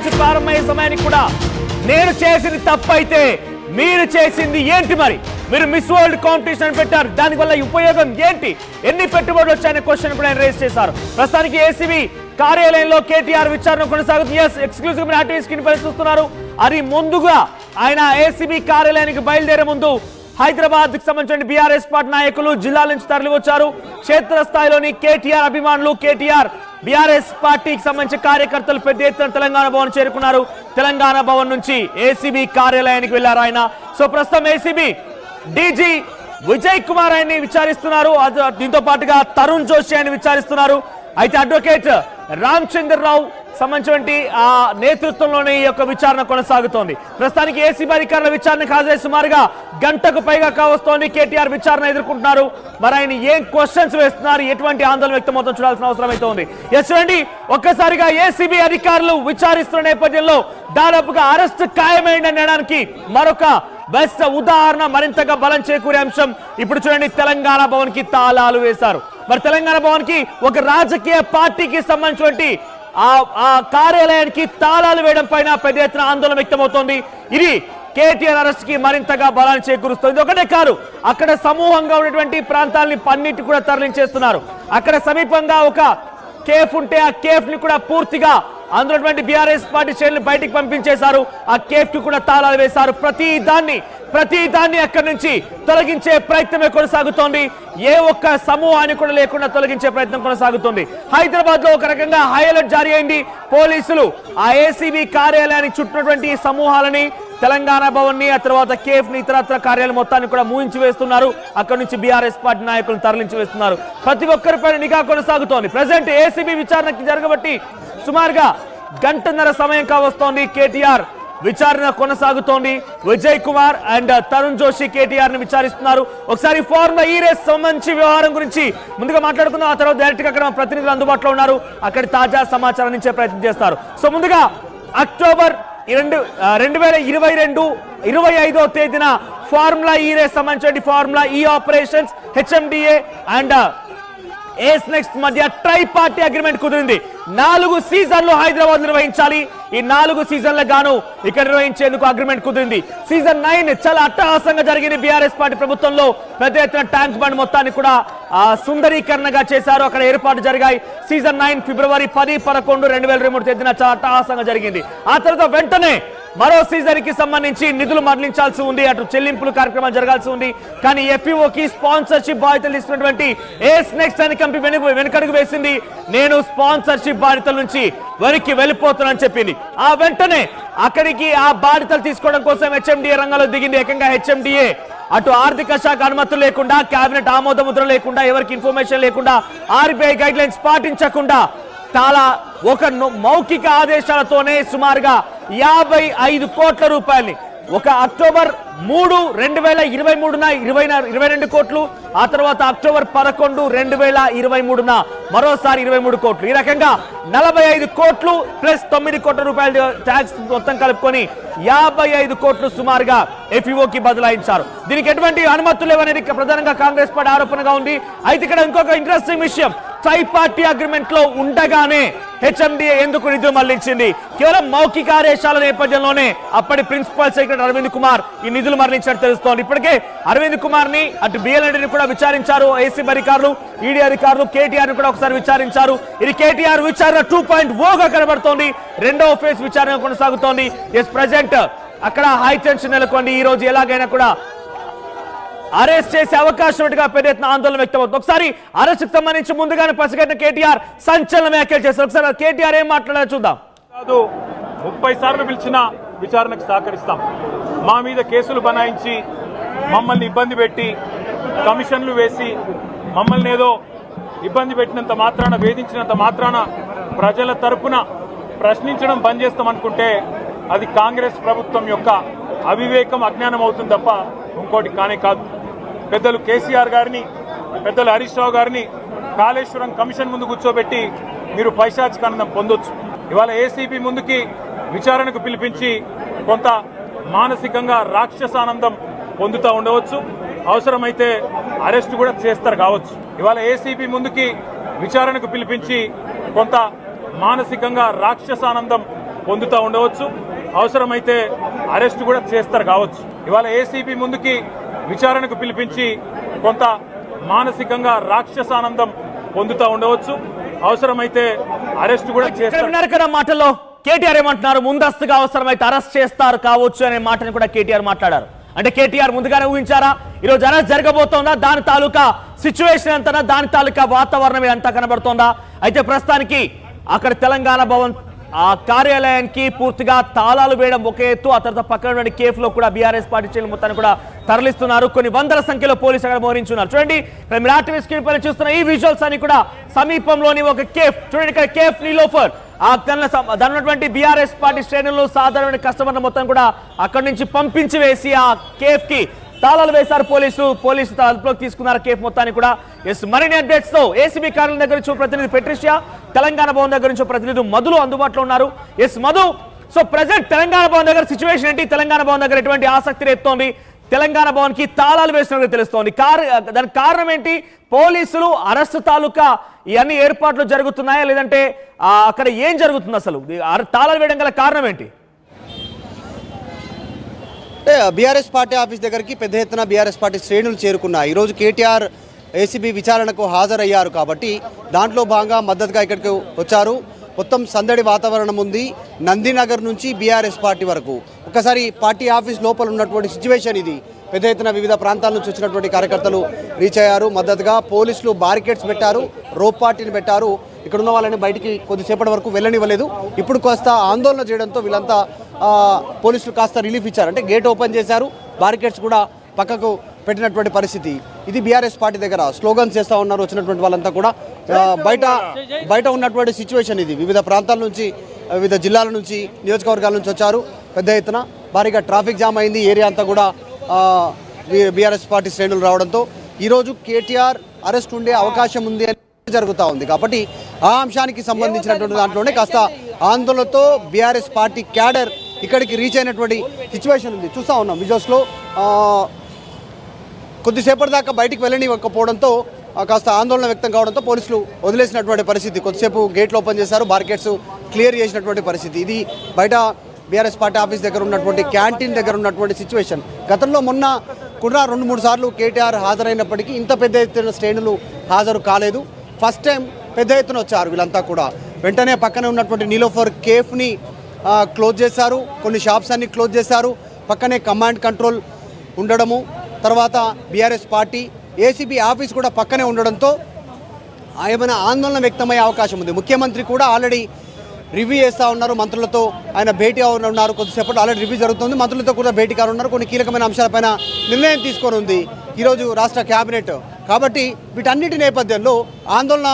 నుంచి ప్రారంభమయ్యే సమయానికి కూడా నేను చేసింది తప్పైతే మీరు చేసింది ఏంటి? మరి మీరు మిస్ వరల్డ్ కాంపిటీషన్ అని పెట్టారు, దానివల్ల ఉపయోగం ఏంటి? ఎన్ని పెట్టుబడులు వచ్చాయనే క్వశ్చన్ కూడా ఆయన రేస్ చేశారు. ప్రస్తుతానికి ఏసీబీ కార్యాలయంలో కేటీఆర్ విచారణ కొనసాగుతుంది. ఎక్స్క్లూజివ్ ఆర్టీవీ స్క్రీన్ పై చూస్తున్నారు. అది ముందుగా ఆయన ఏసీబీ కార్యాలయానికి బయలుదేరే ముందు హైదరాబాద్ కి సంబంధించిన బీఆర్ఎస్ పార్టీ నాయకులు జిల్లాల నుంచి తరలి వచ్చారు. క్షేత్రస్థాయిలోని కేటీఆర్ అభిమానులు, కేటీఆర్ బీఆర్ఎస్ పార్టీకి సంబంధించిన కార్యకర్తలు పెద్ద ఎత్తున తెలంగాణ భవన్ చేరుకున్నారు. తెలంగాణ భవన్ నుంచి ఏసీబీ కార్యాలయానికి వెళ్లారు ఆయన. సో ప్రస్తుతం ఏసీబీ డీజీ విజయ్ కుమార్ ఆయన్ని విచారిస్తున్నారు. దీంతో పాటుగా తరుణ్ జోషి ఆయన విచారిస్తున్నారు. అయితే అడ్వకేట్ రామచంద్రరావు సంబంధించి ఆ నేతృత్వంలోనే ఈ యొక్క విచారణ కొనసాగుతోంది. ప్రస్తుతానికి ఏసీబీ అధికారుల విచారణకు హాజరై సుమారుగా గంటకు పైగా కావస్తోంది. కేటీఆర్ విచారణ ఎదుర్కొంటున్నారు. మరి ఆయన ఏం క్వశ్చన్స్ వేస్తున్నారు, ఎటువంటి ఆందోళన వ్యక్తమవుతుందో చూడాల్సిన అవసరం అయితే ఉంది. చూడండి, ఒక్కసారిగా ఏసీబీ అధికారులు విచారిస్తున్న నేపథ్యంలో దాదాపుగా అరెస్ట్ ఖాయమైందని అనడానికి మరొక బెస్ట్ ఉదాహరణ, మరింతగా బలం చేకూరే అంశం. ఇప్పుడు చూడండి, తెలంగాణ భవన్ కి తాళాలు వేశారు. మరి తెలంగాణ భవన్ కి ఒక రాజకీయ పార్టీకి సంబంధించినటువంటి ఆ కార్యాలయానికి తాళాలు వేయడం పైన పెద్ద ఎత్తున ఆందోళన వ్యక్తమవుతోంది. ఇది కేటీఆర్ అరెస్ట్ కి మరింతగా బలాన్ని చేకూరుస్తుంది. ఒకటే కాదు, అక్కడ సమూహంగా ఉన్నటువంటి ప్రాంతాలని అన్నిటి కూడా తరలించేస్తున్నారు. అక్కడ సమీపంగా ఒక కేఫ్ ఉంటే ఆ కేఫ్ ని కూడా పూర్తిగా అందులో బీఆర్ఎస్ పార్టీ శ్రేణులు బయటికి పంపించేశారు. ఆ కేఫ్ కి కూడా తాళాలు వేశారు. ప్రతి దాన్ని అక్కడి నుంచి తొలగించే ప్రయత్నమే కొనసాగుతోంది. ఏ ఒక్క సమూహాన్ని కూడా లేకుండా తొలగించే ప్రయత్నం కొనసాగుతుంది. హైదరాబాద్ లో ఒక రకంగా హై అలర్ట్ జారీ అయింది. పోలీసులు ఆ ఏసీబీ కార్యాలయానికి చుట్టినటువంటి సమూహాలని, తెలంగాణ భవన్ ని, ఆ తర్వాత కేఫ్ ని, ఇతరత్ర కార్యాలయం మొత్తాన్ని కూడా మూయించి వేస్తున్నారు. అక్కడి నుంచి బీఆర్ఎస్ పార్టీ నాయకులను తరలించి వేస్తున్నారు. ప్రతి ఒక్కరిపైన నిఘా కొనసాగుతోంది. ప్రజెంట్ ఏసీబీ విచారణకి జరగబట్టి సుమారుగా గంటన్నర సమయం కావస్తోంది. కేటీఆర్ విచారణ కొనసాగుతోంది. విజయ్ కుమార్ అండ్ తరుణ్ జోషి కేటీఆర్ ని విచారిస్తున్నారు. ఒకసారి ఫార్ములా ఈ రేస్ సంబంధించి వ్యవహారం గురించి ముందుగా మాట్లాడుకుందాం. ఆ తర్వాత డైరెక్ట్ గా అక్కడ ప్రతినిధులు అందుబాటులో ఉన్నారు. అక్కడి తాజా సమాచారం ఇచ్చే ప్రయత్నం చేస్తారు. సో ముందుగా అక్టోబర్ 2022-25వ తేదీన ఫార్ములా ఈ రేస్ సంబంధించిన formula E operations HMDA and ace next మధ్య ట్రై పార్టీ అగ్రిమెంట్ కుదిరింది. 4 సీజన్లు హైదరాబాద్ నిర్వహించాలి. ఈ 4 సీజన్ల గాను ఇక్కడ నిర్వహించేందుకు అగ్రిమెంట్ కుదిరింది. సీజన్ 9 చాలా అట్టహాసంగా జరిగింది. బీఆర్ఎస్ పార్టీ ప్రభుత్వంలో పెద్ద ఎత్తున ట్యాంక్ బండ్ మొత్తాన్ని కూడా సుందరీకరణగా చేశారు. అక్కడ ఏర్పాటు జరిగాయి. సీజన్ 9 ఫిబ్రవరి 10-11-2023 తేదీన చాలా అట్టహాసంగా జరిగింది. ఆ తర్వాత వెంటనే మరో సీజన్ కి సంబంధించి నిధులు మరలించాల్సి ఉంది. అటు చెల్లింపులు కార్యక్రమాలు జరగాల్సి ఉంది. కానీ ఎఫ్ఈఓకి స్పాన్సర్షిప్ బాధ్యతలు ఇస్తున్నటువంటి ఏస్ నెక్స్ట్ అని కంపెనీ వెనుకడుగు వేసింది. నేను స్పాన్సర్షిప్ బాధ్యతల నుంచి వెనక్కి వెళ్ళిపోతున్నానని చెప్పింది. ఆ వెంటనే అక్కడికి ఆ బాధ్యతలు తీసుకోవడం కోసం హెచ్ఎండిఏ రంగంలో దిగింది. ఏకంగా హెచ్ఎండిఏ అటు ఆర్థిక శాఖ అనుమతులు లేకుండా, కేబినెట్ ఆమోద ముద్ర లేకుండా, ఎవరికి ఇన్ఫర్మేషన్ లేకుండా, ఆర్బీఐ గైడ్ లైన్స్ పాటించకుండా చాలా ఒక మౌఖిక ఆదేశాలతోనే సుమారుగా 55 కోట్ల రూపాయల్ని ఒక అక్టోబర్ 3, 2023న 22 కోట్లు, ఆ తర్వాత అక్టోబర్ 11, 2023న మరోసారి 23 కోట్లు. ఈ రకంగా 45 కోట్లు ప్లస్ 9 కోట్ల రూపాయల ట్యాక్స్ మొత్తం కలుపుకొని 55 కోట్లు సుమారుగా ఎఫ్ఈఓకి బదలాయించారు. దీనికి ఎటువంటి అనుమతులు లేవనేది ప్రధానంగా కాంగ్రెస్ పార్టీ ఆరోపణగా ఉంది. అయితే ఇక్కడ ఇంకొక ఇంట్రెస్టింగ్ విషయం, ట్రై పార్టీ అగ్రిమెంట్ లో ఉండగానే హెచ్ఎండిఏ ఎందుకు నిధులు మళ్లించింది? కేవలం మౌఖిక ఆదేశాల నేపథ్యంలోనే అప్పటి ప్రిన్సిపల్ సెక్రటరీ అరవింద్ కుమార్ ఈ నిధులు మరణించినట్టు తెలుస్తోంది. ఇప్పటికే అరవింద్ కుమార్ ని అటు బిఎల్ఎండిని కూడా విచారించారు. ఏసీబీ అధికారులు, ఈడీ అధికారులు కేటీఆర్ ని కూడా ఒకసారి విచారించారు. ఇది కేటీఆర్ విచారణ 2.0గా కనబడుతోంది. రెండవ ఫేజ్ విచారణ కొనసాగుతోంది. ప్రెజెంట్ అక్కడ హై టెన్షన్ నెలకొంది. ఈ రోజు ఎలాగైనా కూడా అరెస్ట్ చేసే అవకాశం ఉన్నట్టుగా పెద్ద ఎత్తున ఆందోళన వ్యక్తమవుతుంది. ఒకసారి అరెస్ట్ కు సంబంధించి ముందుగానే పసిగట్టిన కేటీఆర్ సంచలన వ్యాఖ్యలు చేస్తారు. ఒకసారి కేటీఆర్ ఏం మాట్లాడారో చూద్దాం. 30 సార్లు పిలిచిన విచారణకు సహకరిస్తాం. మా మీద కేసులు బనాయించి మమ్మల్ని ఇబ్బంది పెట్టి కమిషన్లు వేసి మమ్మల్ని ఏదో ఇబ్బంది పెట్టినంత మాత్రాన, వేధించినంత మాత్రాన ప్రజల తరపున ప్రశ్నించడం బంద్ చేస్తామనుకుంటే అది కాంగ్రెస్ ప్రభుత్వం యొక్క అవివేకం, అజ్ఞానం అవుతుంది తప్ప ఇంకోటి కానే కాదు. పెద్దలు కేసీఆర్ గారిని, పెద్దలు హరీష్ రావు గారిని కాళేశ్వరం కమిషన్ ముందు కూర్చోబెట్టి మీరు పైశాచికానందం పొందొచ్చు. ఇవాళ ఏసీబీ ముందుకి విచారణకు పిలిపించి కొంత మానసికంగా రాక్షసానందం పొందుతూ ఉండవచ్చు. అవసరమైతే అరెస్ట్ కూడా చేస్తారు కావచ్చు. ఇవాళ ఏసీబీ ముందుకి విచారణకు పిలిపించి కొంత మానసికంగా రాక్షసానందం పొందుతూ ఉండవచ్చు, అవసరమైతే అరెస్ట్ కూడా చేస్తారు కావచ్చు. ఇవాళ ఏసీబీ ముందుకి విచారణకు పిలిపించి కొంత మానసికంగా రాక్షసానందం పొందుతూ ఉండవచ్చు, అవసరమైతే అరెస్ట్ కూడా చేస్తారు. విన్నారు కదా మాటల్లో కేటీఆర్ ఏమంటున్నారు, ముందస్తుగా అవసరమైతే అరెస్ట్ చేస్తారు కావచ్చు అనే మాటను కూడా కేటీఆర్ మాట్లాడారు. అంటే కేటీఆర్ ముందుగానే ఊహించారా ఈరోజు అరెస్ట్ జరగబోతోందా, దాని తాలూకా సిచ్యువేషన్ అంతా, దాని తాలూకా వాతావరణం అంతా కనబడుతోందా? అయితే ప్రస్తుతానికి అక్కడ తెలంగాణ భవన్ ఆ కార్యాలయానికి పూర్తిగా తాళాలు వేయడం ఒక ఎత్తు, ఆ తర్వాత పక్కన కేఫ్లో కూడా బీఆర్ఎస్ పార్టీ శ్రేణులు మొత్తాన్ని కూడా తరలిస్తున్నారు. కొన్ని వందల సంఖ్యలో పోలీసులు అక్కడ మోహరించున్నారు. చూడండి మీరు ఆర్టీవీ స్క్రీన్ పైన చూస్తున్న ఈ విజువల్స్ అన్ని కూడా సమీపంలోని ఒక కేఫ్. చూడండి ఇక్కడ కేఫ్ నీలోఫర్, ఆ దాని ఉన్నటువంటి బీఆర్ఎస్ పార్టీ శ్రేణులు సాధారణ కస్టమర్ల మొత్తం కూడా అక్కడి నుంచి పంపించి వేసి ఆ కేఫ్ కి తాళాలు వేశారు పోలీసు అదుపులోకి తీసుకున్నారు కేఫ్ మొత్తాన్ని కూడా. ఎస్, మరిన్ని అప్డేట్స్ తో ఏసీబీ కార్యాలయం దగ్గర నుంచి ప్రతినిధి పెట్రిషియా, తెలంగాణ భవన్ దగ్గర నుంచి ప్రతినిధి మధులు అందుబాటులో ఉన్నారు. Yes Madhu, so present Telangana Bhavan దగ్గర సిచ్యువేషన్ ఏంటి? తెలంగాణ భవన్ దగ్గర ఎటువంటి ఆసక్తి రేపుతోంది? తెలంగాణ భవన్ కి తాళాలు వేసినట్టు తెలుస్తోంది. దానికి కారణం ఏంటి? పోలీసులు అరెస్టు తాలూకా ఇవన్నీ ఏర్పాట్లు జరుగుతున్నాయా, లేదంటే అక్కడ ఏం జరుగుతుంది? అసలు తాళాలు వేయడం గల కారణం ఏంటి? అంటే బీఆర్ఎస్ పార్టీ ఆఫీస్ దగ్గరికి పెద్ద ఎత్తున బీఆర్ఎస్ పార్టీ శ్రేణులు చేరుకున్నాయి. ఈరోజు కేటీఆర్ ఏసీబీ విచారణకు హాజరయ్యారు కాబట్టి దాంట్లో భాగంగా మద్దతుగా ఇక్కడికి వచ్చారు. మొత్తం సందడి వాతావరణం ఉంది. నందినగర్ నుంచి బీఆర్ఎస్ పార్టీ వరకు ఒకసారి పార్టీ ఆఫీస్ లోపల ఉన్నటువంటి సిచ్యువేషన్ ఇది. పెద్ద ఎత్తున వివిధ ప్రాంతాల నుంచి వచ్చినటువంటి కార్యకర్తలు రీచ్ అయ్యారు. మద్దతుగా పోలీసులు బారికేడ్స్ పెట్టారు, రోప్ పార్టీని పెట్టారు. ఇక్కడ ఉన్న వాళ్ళని బయటికి కొద్దిసేపటి వరకు వెళ్ళనివ్వలేదు. ఇప్పుడు కాస్త ఆందోళన చేయడంతో వీళ్ళంతా పోలీసులు కాస్త రిలీఫ్ ఇచ్చారు. అంటే గేట్ ఓపెన్ చేశారు, బారికేడ్స్ కూడా పక్కకు పెట్టినటువంటి పరిస్థితి. ఇది బీఆర్ఎస్ పార్టీ దగ్గర స్లోగన్స్ చేస్తూ ఉన్నారు వచ్చినటువంటి వాళ్ళంతా కూడా. బయట ఉన్నటువంటి సిచ్యువేషన్ ఇది. వివిధ ప్రాంతాల నుంచి, వివిధ జిల్లాల నుంచి, నియోజకవర్గాల నుంచి వచ్చారు. పెద్ద ఎత్తున భారీగా ట్రాఫిక్ జామ్ అయింది. ఏరియా అంతా కూడా బీఆర్ఎస్ పార్టీ శ్రేణులు రావడంతో ఈరోజు కేటీఆర్ అరెస్ట్ ఉండే అవకాశం ఉంది అని జరుగుతూ ఉంది. కాబట్టి ఆ అంశానికి సంబంధించినటువంటి దాంట్లోనే కాస్త ఆందోళనతో బీఆర్ఎస్ పార్టీ క్యాడర్ ఇక్కడికి రీచ్ అయినటువంటి సిచ్యువేషన్ ఉంది. చూస్తూ ఉన్నాం విజువల్స్లో. కొద్దిసేపటి దాకా బయటికి వెళ్ళనివ్వకపోవడంతో కాస్త ఆందోళన వ్యక్తం కావడంతో పోలీసులు వదిలేసినటువంటి పరిస్థితి. కొద్దిసేపు గేట్లు ఓపెన్ చేశారు, బార్కెట్స్ క్లియర్ చేసినటువంటి పరిస్థితి. ఇది బయట బీఆర్ఎస్ పార్టీ ఆఫీస్ దగ్గర ఉన్నటువంటి క్యాంటీన్ దగ్గర ఉన్నటువంటి సిచ్యువేషన్. గతంలో మొన్న కూడా 2-3 సార్లు కేటీఆర్ హాజరైనప్పటికీ ఇంత పెద్ద ఎత్తున శ్రేణులు హాజరు కాలేదు. ఫస్ట్ టైం పెద్ద ఎత్తున వచ్చారు వీళ్ళంతా కూడా. వెంటనే పక్కనే ఉన్నటువంటి నీలోఫర్ కేఫ్ని క్లోజ్ చేశారు, కొన్ని షాప్స్ అన్ని క్లోజ్ చేశారు. పక్కనే కమాండ్ కంట్రోల్ ఉండడము, తర్వాత బీఆర్ఎస్ పార్టీ ఏసీబీ ఆఫీస్ కూడా పక్కనే ఉండడంతో ఏమైనా ఆందోళన వ్యక్తమయ్యే అవకాశం ఉంది. ముఖ్యమంత్రి కూడా ఆల్రెడీ రివ్యూ చేస్తూ ఉన్నారు, మంత్రులతో ఆయన భేటీ ఉన్నారు. కొద్దిసేపట్లో ఆల్రెడీ రివ్యూ జరుగుతుంది, మంత్రులతో కూడా భేటీ కానున్నారు. కొన్ని కీలకమైన అంశాలపైన నిర్ణయం తీసుకొని ఉంది ఈరోజు రాష్ట్ర కేబినెట్. కాబట్టి వీటన్నిటి నేపథ్యంలో ఆందోళన